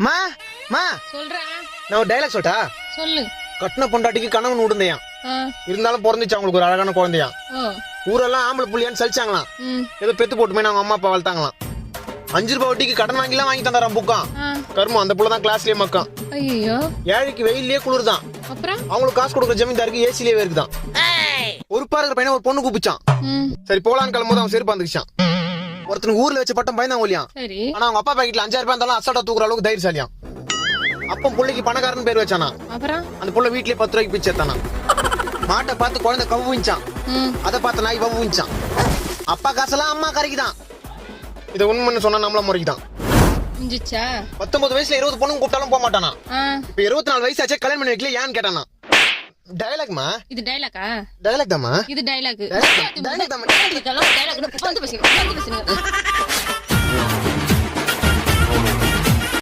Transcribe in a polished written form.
மா மா சொல்றேன். நான் ஒரு டைலாக் சொல்லட்டா? சொல்லு. கட்டின பொண்டாட்டிக்கு கணவன் விடுந்தையான், இருந்தாலும் பிறந்துச்சு அவங்களுக்கு ஒரு அழகான குழந்தையான். ஊரெல்லாம் ஆம்பளை புள்ளியான்னு சலிச்சாங்களாம். ஏதோ பெத்து போட்டுமே அவங்க அம்மா அப்பா வளர்த்தாங்களாம். 5 ரூபாய் வட்டிக்கு கடன் வாங்கிலாம் வாங்கி தந்தாராம் புக்கான். கருமம் அந்த புள்ளதான் கிளாஸ்லயே மக்கான். ஐயோ, ஏழைக்கு வெயிலே குளிர்தான். அப்புறம் அவங்களுக்கு காசு கொடுக்குற ஜமீன்தாருக்கு ஏசிலேயே இருக்குதான். ஒரு பாருக்கிற பையனை ஒரு பொண்ணு கூப்பிச்சான். சரி போலான்னு கிளம்பும்போது அவன் செருப்பு வந்துச்சான். ஒருத்தனுக்கு ஊர்ல வச்ச பட்டம் பயந்தான் ஒலியான். ஆனா அவங்க அப்பா பாக்கெட்ல 5000 ரூபாய் இருந்தாலும் அசால்ட்டா தூக்குற அளவுக்கு தைரியசாலியான். அப்ப புள்ளைக்கு பணக்காரன் பேர் வச்சானா. அப்புறம் அந்த புள்ள வீட்லயே 10 ரூபாய்க்கு பிச்சை எடுத்தானா. மாட்டை பார்த்து குழந்தை கவுவிச்சான். அதை பார்த்து நாய் வவுவிச்சான். அப்பா காசெல்லாம் அம்மா கரைக்குதான். இதை உண்மைன்னு சொன்னா நம்மள முறைக்குதான். 19 வயசுல 20 பொண்ணுங்க கூப்பிட்டாலும் போக மாட்டானா. இப்ப 24 வயசு ஆச்சே கல்யாணம் பண்ணி வைக்கல ஏன்னு கேட்டானா. டயலாக்மா இது? டைலாக்கா? டயலாக் தாமா இது டைலாக். டயலாக் தாமா.